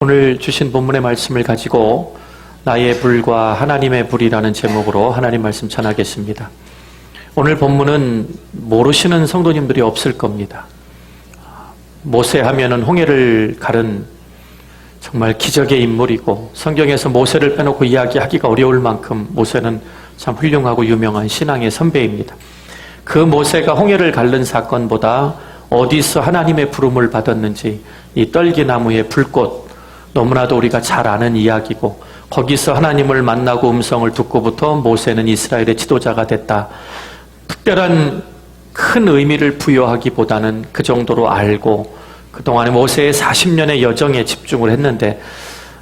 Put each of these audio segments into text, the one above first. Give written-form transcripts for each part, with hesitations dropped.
오늘 주신 본문의 말씀을 가지고 나의 불과 하나님의 불이라는 제목으로 하나님 말씀 전하겠습니다. 오늘 본문은 모르시는 성도님들이 없을 겁니다. 모세 하면은 홍해를 가른 정말 기적의 인물이고 성경에서 모세를 빼놓고 이야기하기가 어려울 만큼 모세는 참 훌륭하고 유명한 신앙의 선배입니다. 그 모세가 홍해를 가른 사건보다 어디서 하나님의 부름을 받았는지 이 떨기나무의 불꽃, 너무나도 우리가 잘 아는 이야기고 거기서 하나님을 만나고 음성을 듣고부터 모세는 이스라엘의 지도자가 됐다. 특별한 큰 의미를 부여하기보다는 그 정도로 알고 그동안에 모세의 40년의 여정에 집중을 했는데,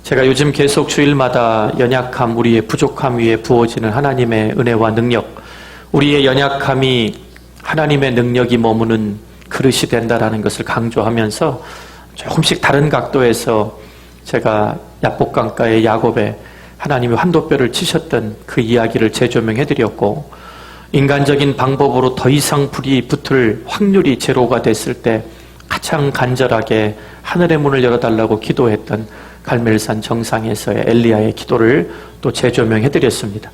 제가 요즘 계속 주일마다 연약함, 우리의 부족함 위에 부어지는 하나님의 은혜와 능력, 우리의 연약함이 하나님의 능력이 머무는 그릇이 된다라는 것을 강조하면서 조금씩 다른 각도에서 제가 야복강가의 야곱에 하나님이 환도뼈를 치셨던 그 이야기를 재조명해드렸고, 인간적인 방법으로 더 이상 불이 붙을 확률이 제로가 됐을 때 가장 간절하게 하늘의 문을 열어달라고 기도했던 갈멜산 정상에서의 엘리야의 기도를 또 재조명해드렸습니다.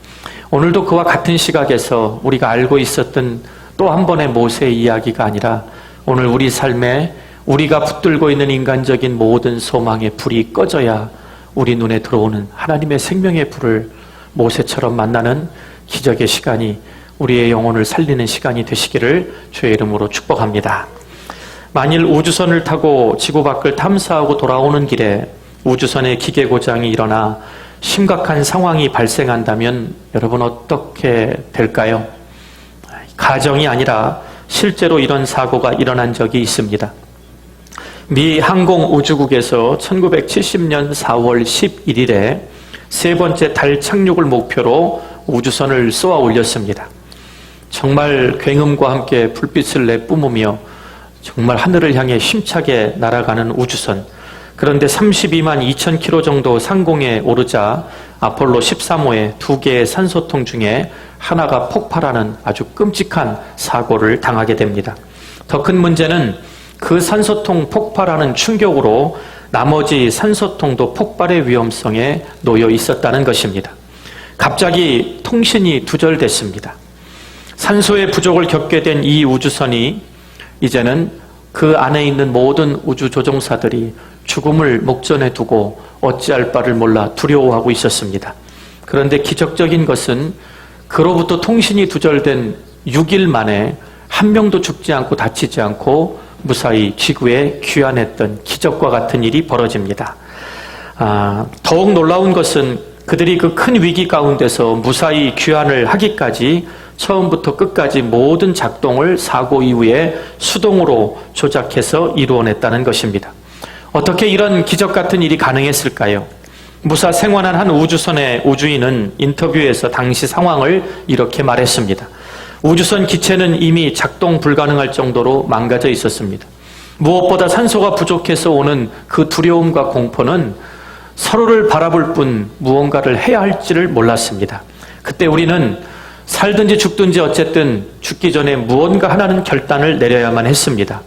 오늘도 그와 같은 시각에서 우리가 알고 있었던 또 한 번의 모세의 이야기가 아니라 오늘 우리 삶에 우리가 붙들고 있는 인간적인 모든 소망의 불이 꺼져야 우리 눈에 들어오는 하나님의 생명의 불을 모세처럼 만나는 기적의 시간이 우리의 영혼을 살리는 시간이 되시기를 주의 이름으로 축복합니다. 만일 우주선을 타고 지구 밖을 탐사하고 돌아오는 길에 우주선의 기계 고장이 일어나 심각한 상황이 발생한다면 여러분 어떻게 될까요? 가정이 아니라 실제로 이런 사고가 일어난 적이 있습니다. 미 항공우주국에서 1970년 4월 11일에 세 번째 달 착륙을 목표로 우주선을 쏘아 올렸습니다. 정말 굉음과 함께 불빛을 내뿜으며 정말 하늘을 향해 힘차게 날아가는 우주선. 그런데 32만 2천 킬로 정도 상공에 오르자 아폴로 13호의 두 개의 산소통 중에 하나가 폭발하는 아주 끔찍한 사고를 당하게 됩니다. 더 큰 문제는 그 산소통 폭발하는 충격으로 나머지 산소통도 폭발의 위험성에 놓여 있었다는 것입니다. 갑자기 통신이 두절됐습니다. 산소의 부족을 겪게 된 이 우주선이 이제는 그 안에 있는 모든 우주 조종사들이 죽음을 목전에 두고 어찌할 바를 몰라 두려워하고 있었습니다. 그런데 기적적인 것은 그로부터 통신이 두절된 6일 만에 한 명도 죽지 않고 다치지 않고 무사히 지구에 귀환했던 기적과 같은 일이 벌어집니다. 더욱 놀라운 것은 그들이 그 큰 위기 가운데서 무사히 귀환을 하기까지 처음부터 끝까지 모든 작동을 사고 이후에 수동으로 조작해서 이루어냈다는 것입니다. 어떻게 이런 기적 같은 일이 가능했을까요? 무사 생還한 한 우주선의 우주인은 인터뷰에서 당시 상황을 이렇게 말했습니다. 우주선 기체는 이미 작동 불가능할 정도로 망가져 있었습니다. 무엇보다 산소가 부족해서 오는 그 두려움과 공포는 서로를 바라볼 뿐 무언가를 해야 할지를 몰랐습니다. 그때 우리는 살든지 죽든지 어쨌든 죽기 전에 무언가 하나는 결단을 내려야만 했습니다.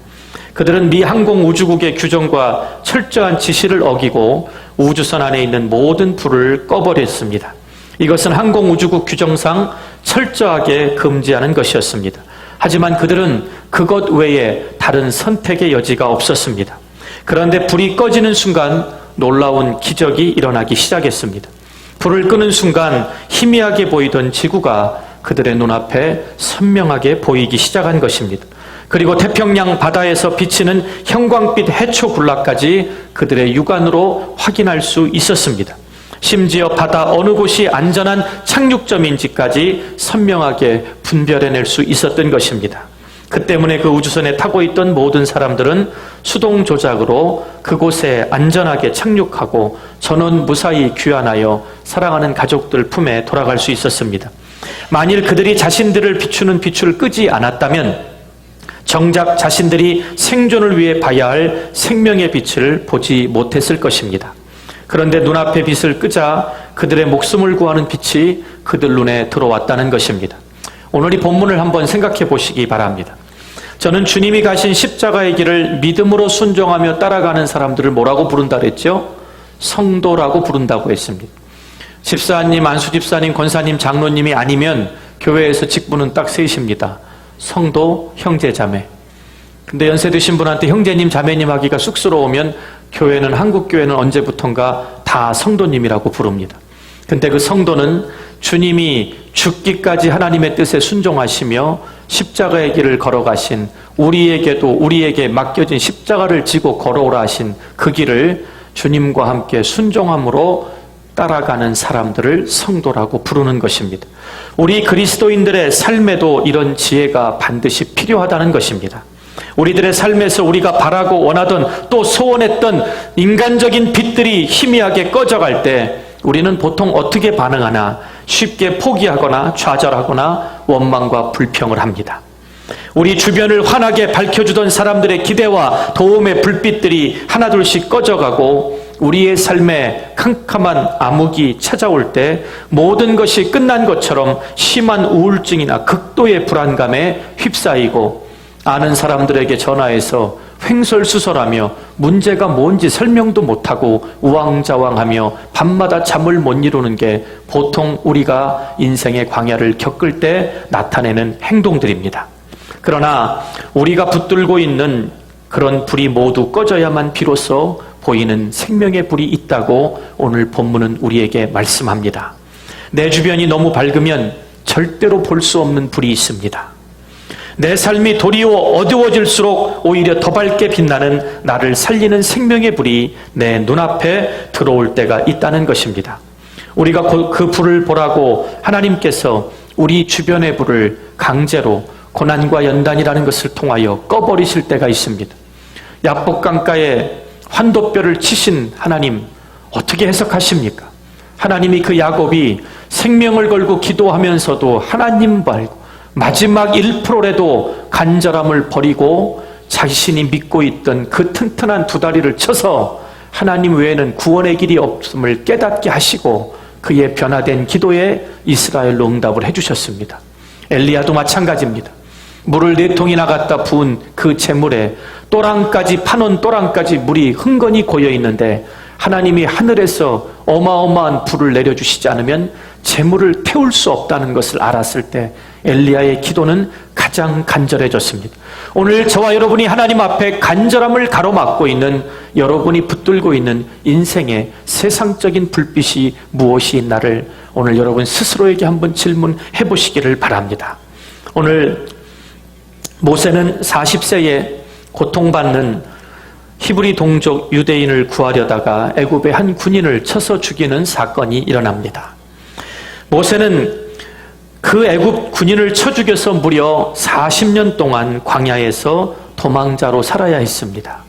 그들은 미 항공우주국의 규정과 철저한 지시를 어기고 우주선 안에 있는 모든 불을 꺼버렸습니다. 이것은 항공우주국 규정상 철저하게 금지하는 것이었습니다. 하지만 그들은 그것 외에 다른 선택의 여지가 없었습니다. 그런데 불이 꺼지는 순간 놀라운 기적이 일어나기 시작했습니다. 불을 끄는 순간 희미하게 보이던 지구가 그들의 눈앞에 선명하게 보이기 시작한 것입니다. 그리고 태평양 바다에서 비치는 형광빛 해초 군락까지 그들의 육안으로 확인할 수 있었습니다. 심지어 바다 어느 곳이 안전한 착륙점인지까지 선명하게 분별해낼 수 있었던 것입니다. 그 때문에 그 우주선에 타고 있던 모든 사람들은 수동 조작으로 그곳에 안전하게 착륙하고 전원 무사히 귀환하여 사랑하는 가족들 품에 돌아갈 수 있었습니다. 만일 그들이 자신들을 비추는 빛을 끄지 않았다면 정작 자신들이 생존을 위해 봐야 할 생명의 빛을 보지 못했을 것입니다. 그런데 눈앞의 빛을 끄자 그들의 목숨을 구하는 빛이 그들 눈에 들어왔다는 것입니다. 오늘 이 본문을 한번 생각해 보시기 바랍니다. 저는 주님이 가신 십자가의 길을 믿음으로 순종하며 따라가는 사람들을 뭐라고 부른다 그랬죠? 성도라고 부른다고 했습니다. 집사님, 안수집사님, 권사님, 장로님이 아니면 교회에서 직분은 딱 셋입니다. 성도, 형제, 자매. 근데 연세 드신 분한테 형제님, 자매님 하기가 쑥스러우면 교회는, 한국교회는 언제부턴가 다 성도님이라고 부릅니다. 근데 그 성도는 주님이 죽기까지 하나님의 뜻에 순종하시며 십자가의 길을 걸어가신, 우리에게 맡겨진 십자가를 지고 걸어오라 하신 그 길을 주님과 함께 순종함으로 따라가는 사람들을 성도라고 부르는 것입니다. 우리 그리스도인들의 삶에도 이런 지혜가 반드시 필요하다는 것입니다. 우리들의 삶에서 우리가 바라고 원하던, 또 소원했던 인간적인 빛들이 희미하게 꺼져갈 때 우리는 보통 어떻게 반응하나? 쉽게 포기하거나 좌절하거나 원망과 불평을 합니다. 우리 주변을 환하게 밝혀주던 사람들의 기대와 도움의 불빛들이 하나둘씩 꺼져가고 우리의 삶에 캄캄한 암흑이 찾아올 때 모든 것이 끝난 것처럼 심한 우울증이나 극도의 불안감에 휩싸이고 아는 사람들에게 전화해서 횡설수설하며 문제가 뭔지 설명도 못하고 우왕좌왕하며 밤마다 잠을 못 이루는 게 보통 우리가 인생의 광야를 겪을 때 나타내는 행동들입니다. 그러나 우리가 붙들고 있는 그런 불이 모두 꺼져야만 비로소 보이는 생명의 불이 있다고 오늘 본문은 우리에게 말씀합니다. 내 주변이 너무 밝으면 절대로 볼 수 없는 불이 있습니다. 내 삶이 도리어 어두워질수록 오히려 더 밝게 빛나는 나를 살리는 생명의 불이 내 눈앞에 들어올 때가 있다는 것입니다. 우리가 그 불을 보라고 하나님께서 우리 주변의 불을 강제로 고난과 연단이라는 것을 통하여 꺼버리실 때가 있습니다. 야복강가에 환도뼈를 치신 하나님, 어떻게 해석하십니까? 하나님이 그 야곱이 생명을 걸고 기도하면서도 하나님 말고 마지막 1%라도 간절함을 버리고 자신이 믿고 있던 그 튼튼한 두 다리를 쳐서 하나님 외에는 구원의 길이 없음을 깨닫게 하시고 그의 변화된 기도에 이스라엘로 응답을 해주셨습니다. 엘리야도 마찬가지입니다. 물을 4통이나 갖다 부은 그 재물에 또랑까지, 파놓은 또랑까지 물이 흥건히 고여 있는데 하나님이 하늘에서 어마어마한 불을 내려주시지 않으면 재물을 태울 수 없다는 것을 알았을 때 엘리야의 기도는 가장 간절해졌습니다. 오늘 저와 여러분이 하나님 앞에 간절함을 가로막고 있는, 여러분이 붙들고 있는 인생의 세상적인 불빛이 무엇이 있나를 오늘 여러분 스스로에게 한번 질문해 보시기를 바랍니다. 오늘 모세는 40세에 고통받는 히브리 동족 유대인을 구하려다가 애굽의 한 군인을 쳐서 죽이는 사건이 일어납니다. 모세는 그 애굽 군인을 쳐 죽여서 무려 40년 동안 광야에서 도망자로 살아야 했습니다.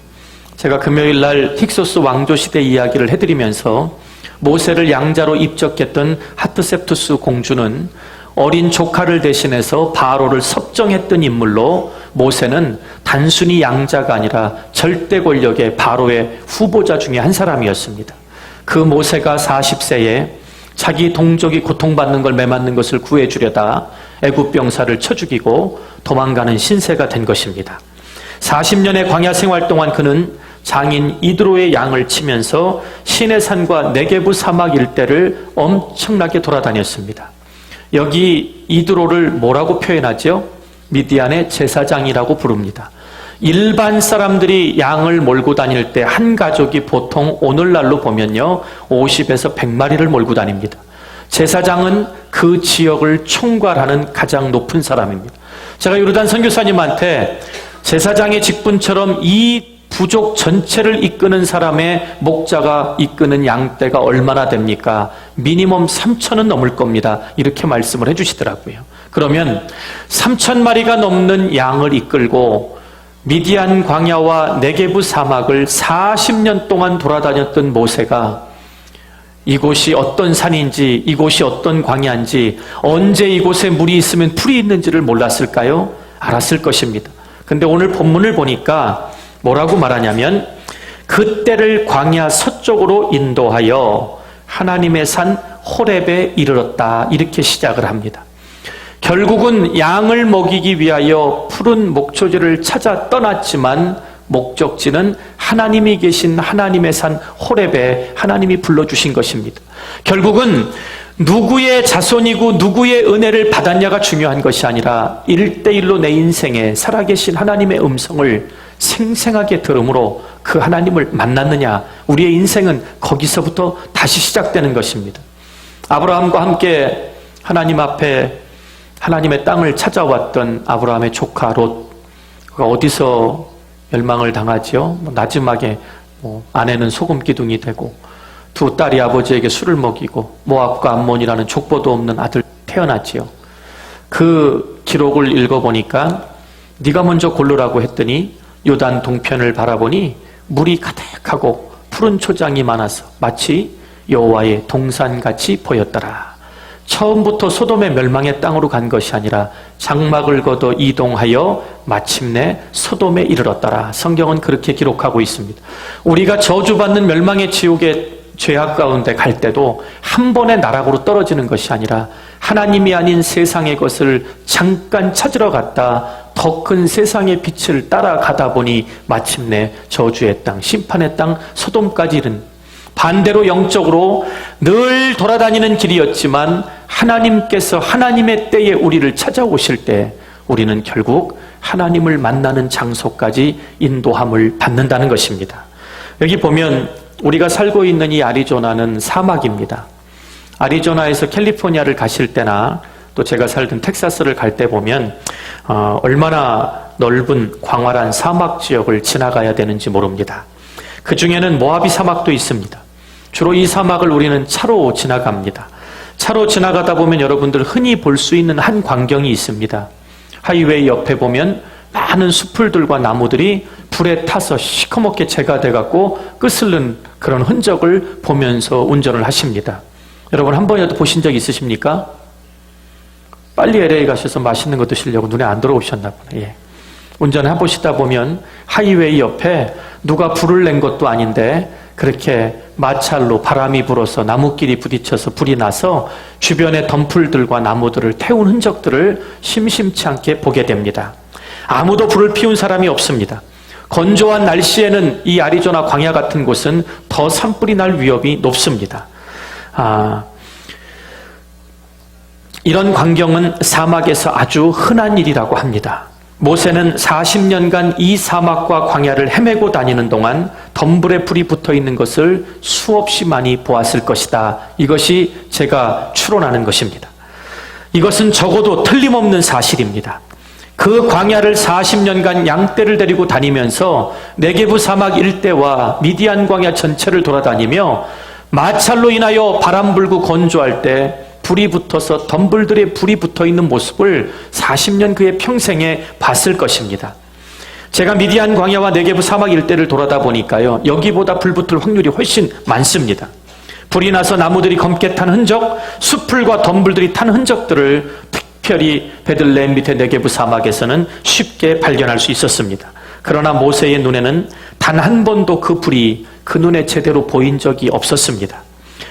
제가 금요일 날 힉소스 왕조 시대 이야기를 해드리면서 모세를 양자로 입적했던 하트셉투스 공주는 어린 조카를 대신해서 바로를 섭정했던 인물로 모세는 단순히 양자가 아니라 절대 권력의 바로의 후보자 중에 한 사람이었습니다. 그 모세가 40세에 자기 동족이 고통받는 걸 매맞는 것을 구해주려다 애굽 병사를 쳐 죽이고 도망가는 신세가 된 것입니다. 40년의 광야 생활 동안 그는 장인 이드로의 양을 치면서 시내산과 네게부 사막 일대를 엄청나게 돌아다녔습니다. 여기 이드로를 뭐라고 표현하죠? 미디안의 제사장이라고 부릅니다. 일반 사람들이 양을 몰고 다닐 때 한 가족이 보통 오늘날로 보면요 50에서 100마리를 몰고 다닙니다. 제사장은 그 지역을 총괄하는 가장 높은 사람입니다. 제가 요르단 선교사님한테 제사장의 직분처럼 이 부족 전체를 이끄는 사람의 목자가 이끄는 양떼가 얼마나 됩니까? 미니멈 3,000은 넘을 겁니다. 이렇게 말씀을 해주시더라고요. 그러면 3,000마리가 넘는 양을 이끌고 미디안 광야와 네게부 사막을 40년 동안 돌아다녔던 모세가 이곳이 어떤 산인지, 이곳이 어떤 광야인지, 언제 이곳에 물이 있으면 풀이 있는지를 몰랐을까요? 알았을 것입니다. 근데 오늘 본문을 보니까 뭐라고 말하냐면 그때를 광야 서쪽으로 인도하여 하나님의 산 호렙에 이르렀다, 이렇게 시작을 합니다. 결국은 양을 먹이기 위하여 푸른 목초지를 찾아 떠났지만 목적지는 하나님이 계신 하나님의 산 호렙에 하나님이 불러주신 것입니다. 결국은 누구의 자손이고 누구의 은혜를 받았냐가 중요한 것이 아니라 1대1로 내 인생에 살아계신 하나님의 음성을 생생하게 들음으로 그 하나님을 만났느냐, 우리의 인생은 거기서부터 다시 시작되는 것입니다. 아브라함과 함께 하나님 앞에 하나님의 땅을 찾아왔던 아브라함의 조카 롯, 그가 어디서 멸망을 당하지요? 나지막에 아내는 소금 기둥이 되고 두 딸이 아버지에게 술을 먹이고 모압과 암몬이라는 족보도 없는 아들 태어났지요. 그 기록을 읽어보니까 네가 먼저 고르라고 했더니 요단 동편을 바라보니 물이 가득하고 푸른 초장이 많아서 마치 여호와의 동산같이 보였더라. 처음부터 소돔의 멸망의 땅으로 간 것이 아니라 장막을 걷어 이동하여 마침내 소돔에 이르렀더라. 성경은 그렇게 기록하고 있습니다. 우리가 저주받는 멸망의 지옥의 죄악 가운데 갈 때도 한 번에 나락으로 떨어지는 것이 아니라 하나님이 아닌 세상의 것을 잠깐 찾으러 갔다 더 큰 세상의 빛을 따라가다 보니 마침내 저주의 땅, 심판의 땅 소돔까지 이른, 반대로 영적으로 늘 돌아다니는 길이었지만 하나님께서 하나님의 때에 우리를 찾아오실 때 우리는 결국 하나님을 만나는 장소까지 인도함을 받는다는 것입니다. 여기 보면 우리가 살고 있는 이 아리조나는 사막입니다. 아리조나에서 캘리포니아를 가실 때나 또 제가 살던 텍사스를 갈 때 보면 얼마나 넓은 광활한 사막 지역을 지나가야 되는지 모릅니다. 그 중에는 모하비 사막도 있습니다. 주로 이 사막을 우리는 차로 지나갑니다. 차로 지나가다 보면 여러분들 흔히 볼 수 있는 한 광경이 있습니다. 하이웨이 옆에 보면 많은 숲풀들과 나무들이 불에 타서 시커멓게 재가 돼갖고 끄슬른 그런 흔적을 보면서 운전을 하십니다. 여러분 한 번이라도 보신 적 있으십니까? 빨리 LA 가셔서 맛있는 거 드시려고 눈에 안 들어오셨나 보네. 예. 운전을 해보시다 보면 하이웨이 옆에 누가 불을 낸 것도 아닌데 그렇게 마찰로 바람이 불어서 나무끼리 부딪혀서 불이 나서 주변의 덤불들과 나무들을 태운 흔적들을 심심치 않게 보게 됩니다. 아무도 불을 피운 사람이 없습니다. 건조한 날씨에는 이 아리조나 광야 같은 곳은 더 산불이 날 위협이 높습니다. 이런 광경은 사막에서 아주 흔한 일이라고 합니다. 모세는 40년간 이 사막과 광야를 헤매고 다니는 동안 덤불에 불이 붙어 있는 것을 수없이 많이 보았을 것이다. 이것이 제가 추론하는 것입니다. 이것은 적어도 틀림없는 사실입니다. 그 광야를 40년간 양떼를 데리고 다니면서 네게부 사막 일대와 미디안 광야 전체를 돌아다니며 마찰로 인하여 바람 불고 건조할 때 불이 붙어서 덤불들에 불이 붙어 있는 모습을 40년 그의 평생에 봤을 것입니다. 제가 미디안 광야와 네게부 사막 일대를 돌아다 보니까요, 여기보다 불 붙을 확률이 훨씬 많습니다. 불이 나서 나무들이 검게 탄 흔적, 숲풀과 덤불들이 탄 흔적들을 특별히 베들레헴 밑에 네게부 사막에서는 쉽게 발견할 수 있었습니다. 그러나 모세의 눈에는 단 한 번도 그 불이 그 눈에 제대로 보인 적이 없었습니다.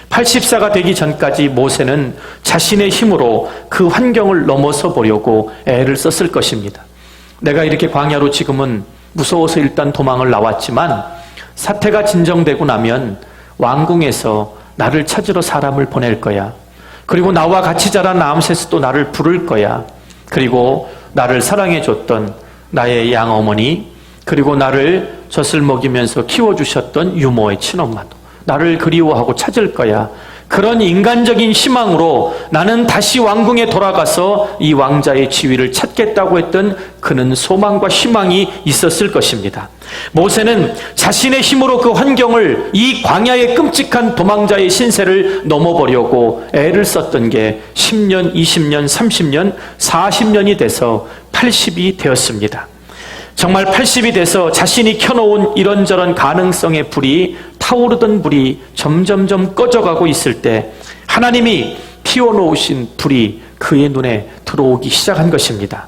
80세가 되기 전까지 모세는 자신의 힘으로 그 환경을 넘어서 보려고 애를 썼을 것입니다. 내가 이렇게 광야로 지금은 무서워서 일단 도망을 나왔지만 사태가 진정되고 나면 왕궁에서 나를 찾으러 사람을 보낼 거야. 그리고 나와 같이 자란 라암세스도 나를 부를 거야. 그리고 나를 사랑해줬던 나의 양어머니, 그리고 나를 젖을 먹이면서 키워주셨던 유모의 친엄마도 나를 그리워하고 찾을 거야. 그런 인간적인 희망으로 나는 다시 왕궁에 돌아가서 이 왕자의 지위를 찾겠다고 했던 그는 소망과 희망이 있었을 것입니다. 모세는 자신의 힘으로 그 환경을, 이 광야의 끔찍한 도망자의 신세를 넘어보려고 애를 썼던 게 10년, 20년, 30년, 40년이 돼서 80이 되었습니다. 정말 80이 돼서 자신이 켜놓은 이런저런 가능성의 불이, 타오르던 불이 점점점 꺼져가고 있을 때 하나님이 피워놓으신 불이 그의 눈에 들어오기 시작한 것입니다.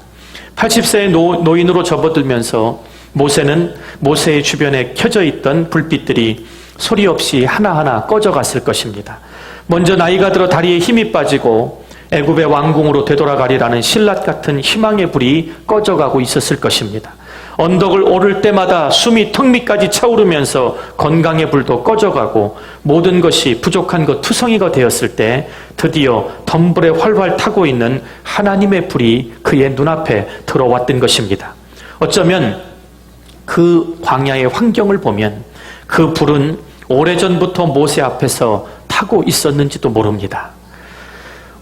80세의 노인으로 접어들면서 모세는 모세의 주변에 켜져 있던 불빛들이 소리 없이 하나하나 꺼져갔을 것입니다. 먼저 나이가 들어 다리에 힘이 빠지고 애굽의 왕궁으로 되돌아가리라는 신라 같은 희망의 불이 꺼져가고 있었을 것입니다. 언덕을 오를 때마다 숨이 턱 밑까지 차오르면서 건강의 불도 꺼져가고 모든 것이 부족한 것 투성이가 되었을 때 드디어 덤불에 활활 타고 있는 하나님의 불이 그의 눈앞에 들어왔던 것입니다. 어쩌면 그 광야의 환경을 보면 그 불은 오래전부터 모세 앞에서 타고 있었는지도 모릅니다.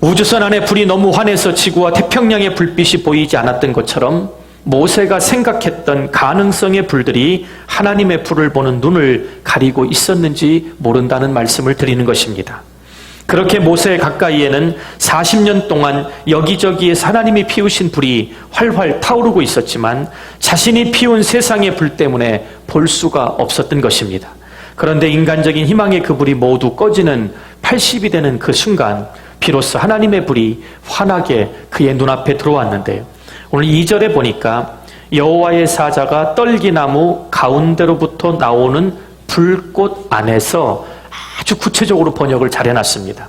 우주선 안에 불이 너무 환해서 지구와 태평양의 불빛이 보이지 않았던 것처럼 모세가 생각했던 가능성의 불들이 하나님의 불을 보는 눈을 가리고 있었는지 모른다는 말씀을 드리는 것입니다. 그렇게 모세 가까이에는 40년 동안 여기저기에서 하나님이 피우신 불이 활활 타오르고 있었지만 자신이 피운 세상의 불 때문에 볼 수가 없었던 것입니다. 그런데 인간적인 희망의 그 불이 모두 꺼지는 80이 되는 그 순간 비로소 하나님의 불이 환하게 그의 눈앞에 들어왔는데요. 오늘 2절에 보니까 여호와의 사자가 떨기나무 가운데로부터 나오는 불꽃 안에서 아주 구체적으로 번역을 잘 해놨습니다.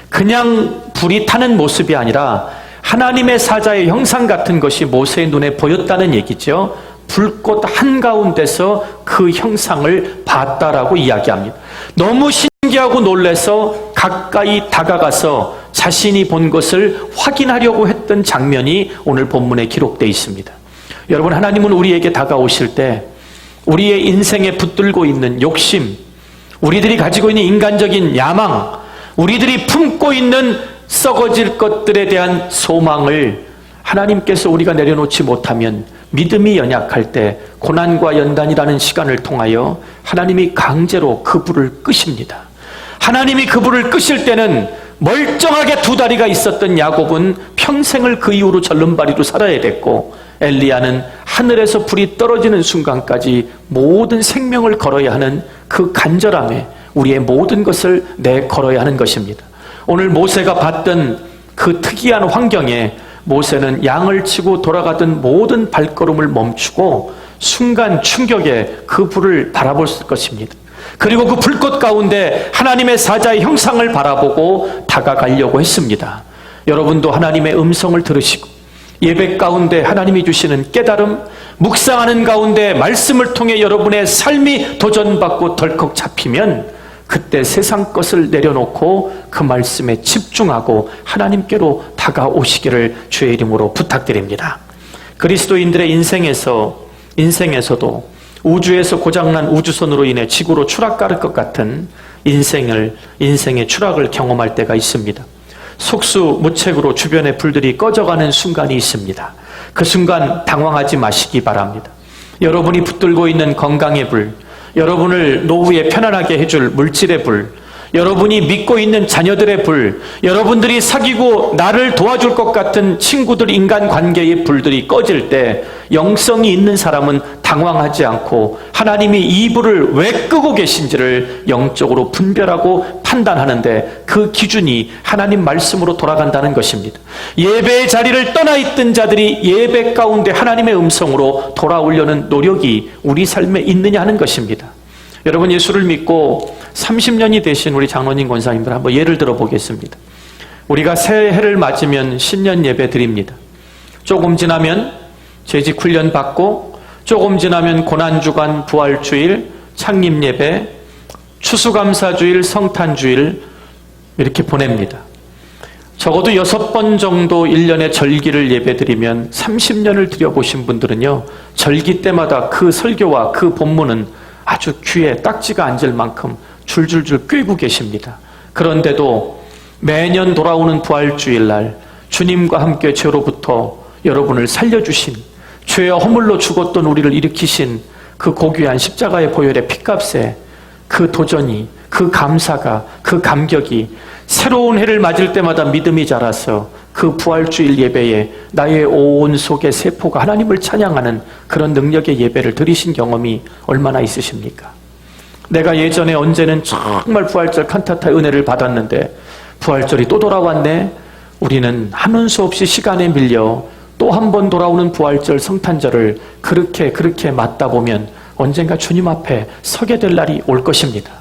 그냥 불이 타는 모습이 아니라 하나님의 사자의 형상 같은 것이 모세의 눈에 보였다는 얘기죠. 불꽃 한가운데서 그 형상을 봤다라고 이야기합니다. 너무 신기하고 놀라서 가까이 다가가서 자신이 본 것을 확인하려고 했던 장면이 오늘 본문에 기록되어 있습니다. 여러분, 하나님은 우리에게 다가오실 때 우리의 인생에 붙들고 있는 욕심, 우리들이 가지고 있는 인간적인 야망, 우리들이 품고 있는 썩어질 것들에 대한 소망을 하나님께서 우리가 내려놓지 못하면 믿음이 연약할 때 고난과 연단이라는 시간을 통하여 하나님이 강제로 그 불을 끄십니다. 하나님이 그 불을 끄실 때는 멀쩡하게 두 다리가 있었던 야곱은 평생을 그 이후로 절름발이로 살아야 됐고, 엘리야는 하늘에서 불이 떨어지는 순간까지 모든 생명을 걸어야 하는 그 간절함에 우리의 모든 것을 내걸어야 하는 것입니다. 오늘 모세가 봤던 그 특이한 환경에 모세는 양을 치고 돌아가던 모든 발걸음을 멈추고 순간 충격에 그 불을 바라볼 것입니다. 그리고 그 불꽃 가운데 하나님의 사자의 형상을 바라보고 다가가려고 했습니다. 여러분도 하나님의 음성을 들으시고 예배 가운데 하나님이 주시는 깨달음, 묵상하는 가운데 말씀을 통해 여러분의 삶이 도전받고 덜컥 잡히면 그때 세상 것을 내려놓고 그 말씀에 집중하고 하나님께로 다가오시기를 주의 이름으로 부탁드립니다. 그리스도인들의 인생에서도 우주에서 고장난 우주선으로 인해 지구로 추락할 것 같은 인생의 추락을 경험할 때가 있습니다. 속수무책으로 주변의 불들이 꺼져가는 순간이 있습니다. 그 순간 당황하지 마시기 바랍니다. 여러분이 붙들고 있는 건강의 불, 여러분을 노후에 편안하게 해줄 물질의 불, 여러분이 믿고 있는 자녀들의 불, 여러분들이 사귀고 나를 도와줄 것 같은 친구들 인간관계의 불들이 꺼질 때 영성이 있는 사람은 당황하지 않고 하나님이 이 불을 왜 끄고 계신지를 영적으로 분별하고 판단하는데 그 기준이 하나님 말씀으로 돌아간다는 것입니다. 예배의 자리를 떠나 있던 자들이 예배 가운데 하나님의 음성으로 돌아오려는 노력이 우리 삶에 있느냐 하는 것입니다. 여러분, 예수를 믿고 30년이 되신 우리 장로님 권사님들 한번 예를 들어 보겠습니다. 우리가 새해를 맞으면 신년 예배 드립니다. 조금 지나면 재직 훈련 받고, 조금 지나면 고난주간 부활주일, 창립예배, 추수감사주일, 성탄주일 이렇게 보냅니다. 적어도 6번 정도 1년에 절기를 예배드리면 30년을 드려보신 분들은요, 절기 때마다 그 설교와 그 본문은 아주 귀에 딱지가 앉을 만큼 줄줄줄 꿰고 계십니다. 그런데도 매년 돌아오는 부활주일날 주님과 함께 죄로부터 여러분을 살려주신, 죄와 허물로 죽었던 우리를 일으키신 그 고귀한 십자가의 보혈의 핏값에 그 도전이, 그 감사가, 그 감격이 새로운 해를 맞을 때마다 믿음이 자라서 그 부활주일 예배에 나의 온 속의 세포가 하나님을 찬양하는 그런 능력의 예배를 드리신 경험이 얼마나 있으십니까? 내가 예전에 언제는 정말 부활절 칸타타의 은혜를 받았는데 부활절이 또 돌아왔네. 우리는 하는 수 없이 시간에 밀려 또 한 번 돌아오는 부활절 성탄절을 그렇게 맞다 보면 언젠가 주님 앞에 서게 될 날이 올 것입니다.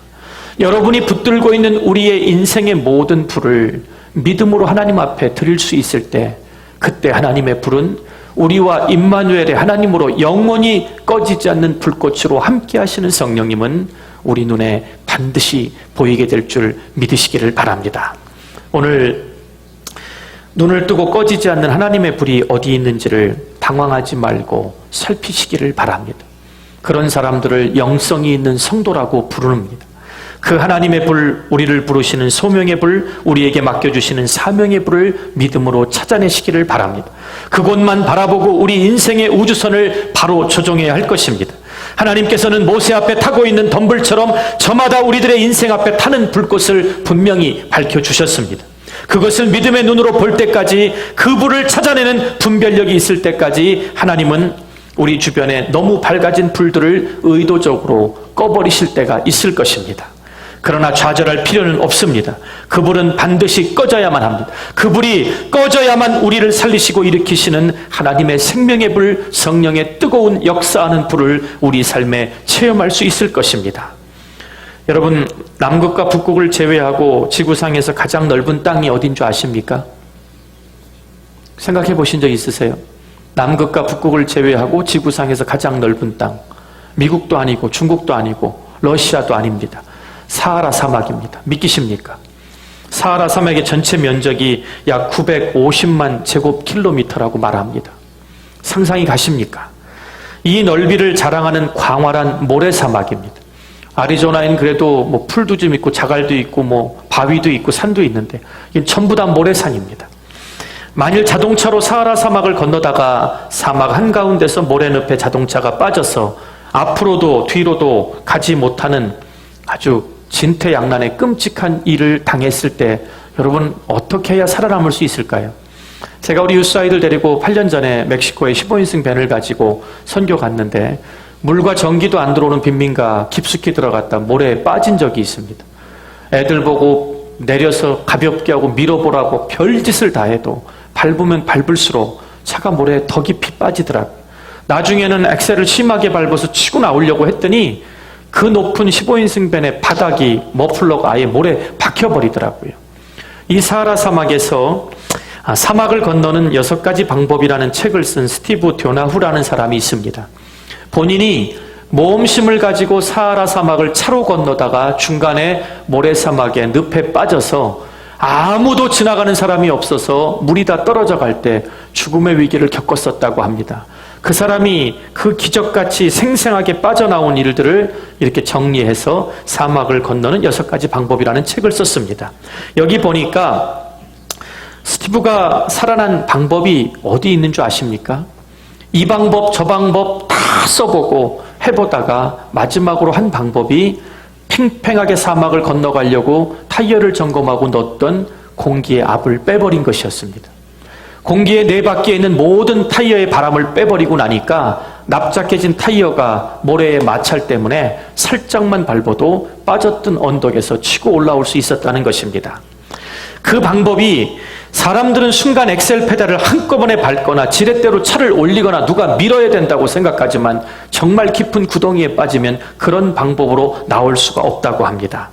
여러분이 붙들고 있는 우리의 인생의 모든 불을 믿음으로 하나님 앞에 드릴 수 있을 때, 그때 하나님의 불은 우리와 임마누엘의 하나님으로 영원히 꺼지지 않는 불꽃으로 함께 하시는 성령님은 우리 눈에 반드시 보이게 될 줄 믿으시기를 바랍니다. 오늘 눈을 뜨고 꺼지지 않는 하나님의 불이 어디 있는지를 당황하지 말고 살피시기를 바랍니다. 그런 사람들을 영성이 있는 성도라고 부릅니다. 그 하나님의 불, 우리를 부르시는 소명의 불, 우리에게 맡겨주시는 사명의 불을 믿음으로 찾아내시기를 바랍니다. 그곳만 바라보고 우리 인생의 우주선을 바로 조종해야 할 것입니다. 하나님께서는 모세 앞에 타고 있는 덤불처럼 저마다 우리들의 인생 앞에 타는 불꽃을 분명히 밝혀주셨습니다. 그것을 믿음의 눈으로 볼 때까지, 그 불을 찾아내는 분별력이 있을 때까지 하나님은 우리 주변에 너무 밝아진 불들을 의도적으로 꺼버리실 때가 있을 것입니다. 그러나 좌절할 필요는 없습니다. 그 불은 반드시 꺼져야만 합니다. 그 불이 꺼져야만 우리를 살리시고 일으키시는 하나님의 생명의 불, 성령의 뜨거운 역사하는 불을 우리 삶에 체험할 수 있을 것입니다. 여러분, 남극과 북극을 제외하고 지구상에서 가장 넓은 땅이 어딘 줄 아십니까? 생각해 보신 적 있으세요? 남극과 북극을 제외하고 지구상에서 가장 넓은 땅, 미국도 아니고 중국도 아니고 러시아도 아닙니다. 사하라 사막입니다. 믿기십니까? 사하라 사막의 전체 면적이 약 950만 제곱킬로미터라고 말합니다. 상상이 가십니까? 이 넓이를 자랑하는 광활한 모래사막입니다. 아리조나에는 그래도 뭐 풀도 좀 있고 자갈도 있고 뭐 바위도 있고 산도 있는데 이건 전부 다 모래산입니다. 만일 자동차로 사하라 사막을 건너다가 사막 한가운데서 모래늪에 자동차가 빠져서 앞으로도 뒤로도 가지 못하는 아주 진퇴양난의 끔찍한 일을 당했을 때 여러분 어떻게 해야 살아남을 수 있을까요? 제가 우리 유스 아이들 데리고 8년 전에 멕시코에 15인승 밴을 가지고 선교 갔는데 물과 전기도 안 들어오는 빈민가 깊숙이 들어갔다 모래에 빠진 적이 있습니다. 애들 보고 내려서 가볍게 하고 밀어보라고 별짓을 다 해도 밟으면 밟을수록 차가 모래에 더 깊이 빠지더라고요. 나중에는 엑셀을 심하게 밟아서 치고 나오려고 했더니 그 높은 15인승 밴의 바닥이 머플러가 아예 모래에 박혀버리더라고요. 이 사하라 사막에서 사막을 건너는 6가지 방법이라는 책을 쓴 스티브 듀나후라는 사람이 있습니다. 본인이 모험심을 가지고 사하라 사막을 차로 건너다가 중간에 모래사막에 늪에 빠져서 아무도 지나가는 사람이 없어서 물이 다 떨어져 갈 때 죽음의 위기를 겪었었다고 합니다. 그 사람이 그 기적같이 생생하게 빠져나온 일들을 이렇게 정리해서 사막을 건너는 6가지 방법이라는 책을 썼습니다. 여기 보니까 스티브가 살아난 방법이 어디 있는 줄 아십니까? 이 방법 저 방법 다 써보고 해보다가 마지막으로 한 방법이 팽팽하게 사막을 건너가려고 타이어를 점검하고 넣었던 공기의 압을 빼버린 것이었습니다. 공기의 네 바퀴에 있는 모든 타이어의 바람을 빼버리고 나니까 납작해진 타이어가 모래의 마찰 때문에 살짝만 밟아도 빠졌던 언덕에서 치고 올라올 수 있었다는 것입니다. 그 방법이 사람들은 순간 엑셀 페달을 한꺼번에 밟거나 지렛대로 차를 올리거나 누가 밀어야 된다고 생각하지만 정말 깊은 구덩이에 빠지면 그런 방법으로 나올 수가 없다고 합니다.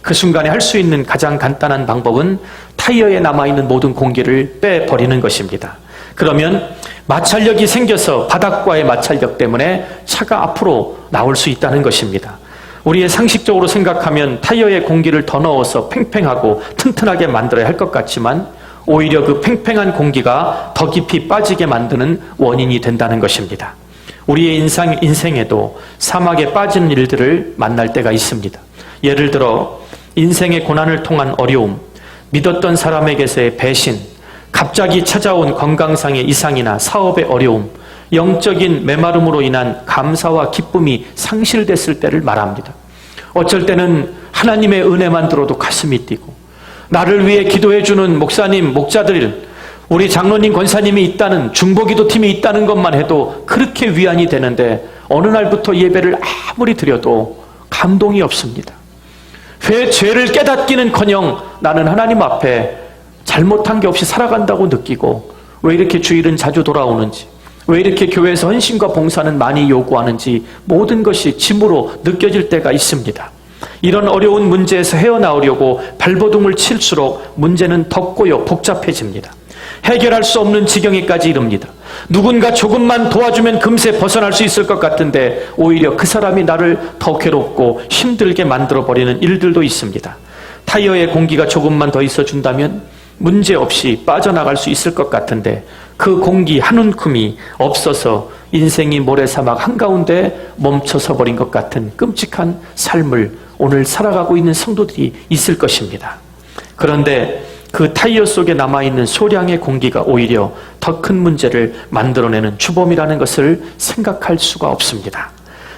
그 순간에 할 수 있는 가장 간단한 방법은 타이어에 남아있는 모든 공기를 빼버리는 것입니다. 그러면 마찰력이 생겨서 바닥과의 마찰력 때문에 차가 앞으로 나올 수 있다는 것입니다. 우리의 상식적으로 생각하면 타이어에 공기를 더 넣어서 팽팽하고 튼튼하게 만들어야 할 것 같지만 오히려 그 팽팽한 공기가 더 깊이 빠지게 만드는 원인이 된다는 것입니다. 우리의 인생에도 사막에 빠지는 일들을 만날 때가 있습니다. 예를 들어 인생의 고난을 통한 어려움, 믿었던 사람에게서의 배신, 갑자기 찾아온 건강상의 이상이나 사업의 어려움, 영적인 메마름으로 인한 감사와 기쁨이 상실됐을 때를 말합니다. 어쩔 때는 하나님의 은혜만 들어도 가슴이 뛰고 나를 위해 기도해주는 목사님, 목자들, 우리 장로님, 권사님이 있다는 중보기도 팀이 있다는 것만 해도 그렇게 위안이 되는데 어느 날부터 예배를 아무리 드려도 감동이 없습니다. 왜 죄를 깨닫기는커녕 나는 하나님 앞에 잘못한 게 없이 살아간다고 느끼고 왜 이렇게 주일은 자주 돌아오는지 왜 이렇게 교회에서 헌신과 봉사는 많이 요구하는지 모든 것이 짐으로 느껴질 때가 있습니다. 이런 어려운 문제에서 헤어나오려고 발버둥을 칠수록 문제는 더 꼬여 복잡해집니다. 해결할 수 없는 지경에까지 이릅니다. 누군가 조금만 도와주면 금세 벗어날 수 있을 것 같은데 오히려 그 사람이 나를 더 괴롭고 힘들게 만들어버리는 일들도 있습니다. 타이어에 공기가 조금만 더 있어준다면 문제없이 빠져나갈 수 있을 것 같은데 그 공기 한 움큼이 없어서 인생이 모래사막 한가운데 멈춰서 버린 것 같은 끔찍한 삶을 오늘 살아가고 있는 성도들이 있을 것입니다. 그런데 그 타이어 속에 남아있는 소량의 공기가 오히려 더 큰 문제를 만들어내는 주범이라는 것을 생각할 수가 없습니다.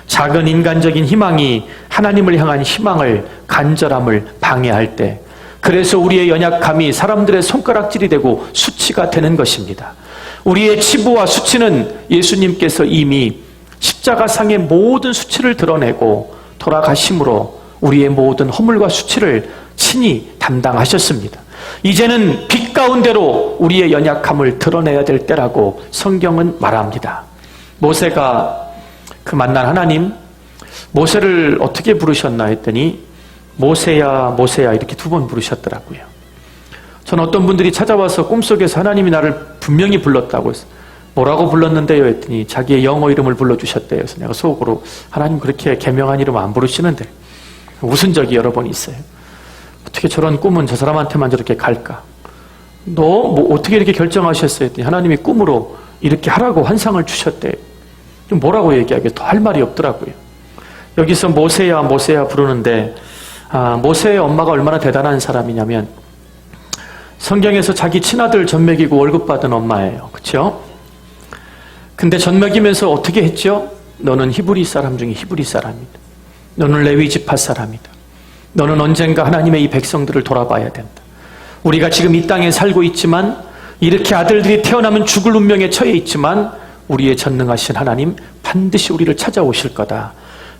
작은 인간적인 희망이 하나님을 향한 희망을, 간절함을 방해할 때, 그래서 우리의 연약함이 사람들의 손가락질이 되고 수치가 되는 것입니다. 우리의 치부와 수치는 예수님께서 이미 십자가상의 모든 수치를 드러내고 돌아가심으로 우리의 모든 허물과 수치를 친히 담당하셨습니다. 이제는 빛 가운데로 우리의 연약함을 드러내야 될 때라고 성경은 말합니다. 모세가 그 만난 하나님, 모세를 어떻게 부르셨나 했더니 모세야 모세야 이렇게 2번 부르셨더라고요. 저는 어떤 분들이 찾아와서 꿈속에서 하나님이 나를 분명히 불렀다고 했어요. 뭐라고 불렀는데요 했더니 자기의 영어 이름을 불러주셨대요. 그래서 내가 속으로 하나님 그렇게 개명한 이름 안 부르시는데 웃은 적이 여러 번 있어요. 어떻게 저런 꿈은 저 사람한테만 저렇게 갈까? 너 뭐 어떻게 이렇게 결정하셨어요? 했더니 하나님이 꿈으로 이렇게 하라고 환상을 주셨대요. 뭐라고 얘기하게 더 할 말이 없더라고요. 여기서 모세야 모세야 부르는데 모세의 엄마가 얼마나 대단한 사람이냐면 성경에서 자기 친아들 젖 먹이고 월급 받은 엄마예요. 그렇죠? 근데 젖 먹이면서 어떻게 했죠? 너는 히브리 사람 중에 히브리 사람이다. 너는 레위 지파 사람이다. 너는 언젠가 하나님의 이 백성들을 돌아봐야 된다. 우리가 지금 이 땅에 살고 있지만 이렇게 아들들이 태어나면 죽을 운명에 처해 있지만 우리의 전능하신 하나님 반드시 우리를 찾아오실 거다.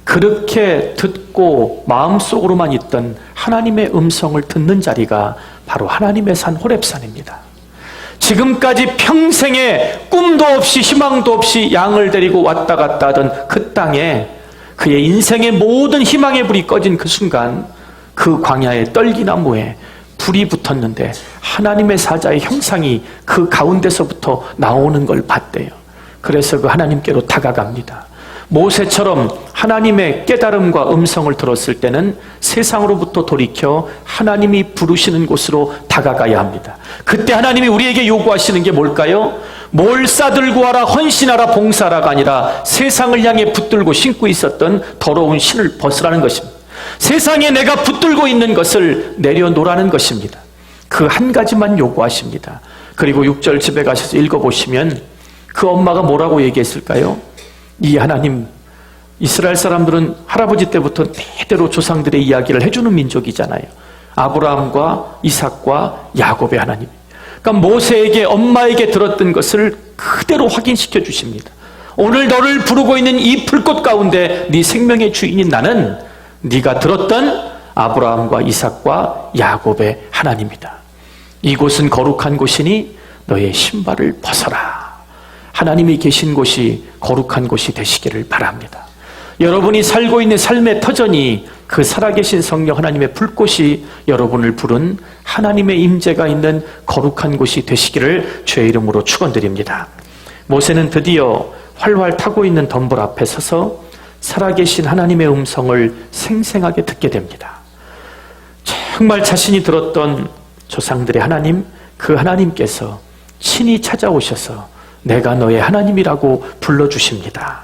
그렇게 듣고 마음속으로만 있던 하나님의 음성을 듣는 자리가 바로 하나님의 산 호렙산입니다. 지금까지 평생에 꿈도 없이 희망도 없이 양을 데리고 왔다 갔다 하던 그 땅에 그의 인생의 모든 희망의 불이 꺼진 그 순간 그 광야의 떨기나무에 불이 붙었는데 하나님의 사자의 형상이 그 가운데서부터 나오는 걸 봤대요. 그래서 그 하나님께로 다가갑니다. 모세처럼 하나님의 깨달음과 음성을 들었을 때는 세상으로부터 돌이켜 하나님이 부르시는 곳으로 다가가야 합니다. 그때 하나님이 우리에게 요구하시는 게 뭘까요? 뭘 싸들고 와라, 헌신하라, 봉사라가 아니라 세상을 향해 붙들고 신고 있었던 더러운 신을 벗으라는 것입니다. 세상에 내가 붙들고 있는 것을 내려놓으라는 것입니다. 그 한 가지만 요구하십니다. 그리고 6절 집에 가셔서 읽어보시면 그 엄마가 뭐라고 얘기했을까요? 이 하나님, 이스라엘 사람들은 할아버지 때부터 대대로 조상들의 이야기를 해주는 민족이잖아요. 아브라함과 이삭과 야곱의 하나님. 그러니까 모세에게, 엄마에게 들었던 것을 그대로 확인시켜 주십니다. 오늘 너를 부르고 있는 이 불꽃 가운데 네 생명의 주인인 나는 네가 들었던 아브라함과 이삭과 야곱의 하나님이다. 이곳은 거룩한 곳이니 너의 신발을 벗어라. 하나님이 계신 곳이 거룩한 곳이 되시기를 바랍니다. 여러분이 살고 있는 삶의 터전이 그 살아계신 성령 하나님의 불꽃이 여러분을 부른 하나님의 임재가 있는 거룩한 곳이 되시기를 주의 이름으로 축원드립니다. 모세는 드디어 활활 타고 있는 덤불 앞에 서서 살아계신 하나님의 음성을 생생하게 듣게 됩니다. 정말 자신이 들었던 조상들의 하나님, 그 하나님께서 친히 찾아오셔서 내가 너의 하나님이라고 불러주십니다.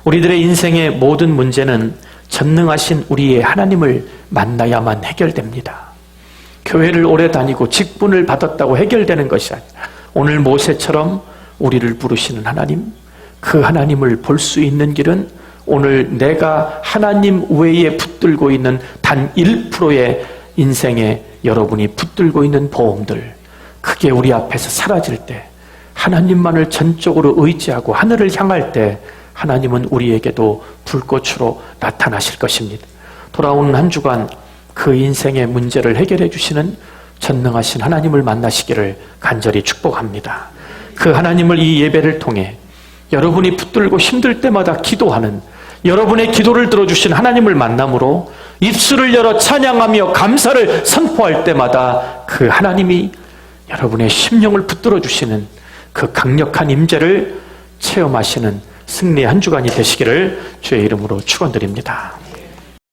우리들의 인생의 모든 문제는 전능하신 우리의 하나님을 만나야만 해결됩니다. 교회를 오래 다니고 직분을 받았다고 해결되는 것이 아니라 오늘 모세처럼 우리를 부르시는 하나님, 그 하나님을 볼 수 있는 길은 오늘 내가 하나님 외에 붙들고 있는 단 1%의 인생에 여러분이 붙들고 있는 보험들, 그게 우리 앞에서 사라질 때, 하나님만을 전적으로 의지하고 하늘을 향할 때 하나님은 우리에게도 불꽃으로 나타나실 것입니다. 돌아오는 한 주간 그 인생의 문제를 해결해 주시는 전능하신 하나님을 만나시기를 간절히 축복합니다. 그 하나님을 이 예배를 통해 여러분이 붙들고 힘들 때마다 기도하는, 여러분의 기도를 들어주신 하나님을 만남으로 입술을 열어 찬양하며 감사를 선포할 때마다 그 하나님이 여러분의 심령을 붙들어 주시는 그 강력한 임재를 체험하시는 승리의 한 주간이 되시기를 주의 이름으로 축원드립니다.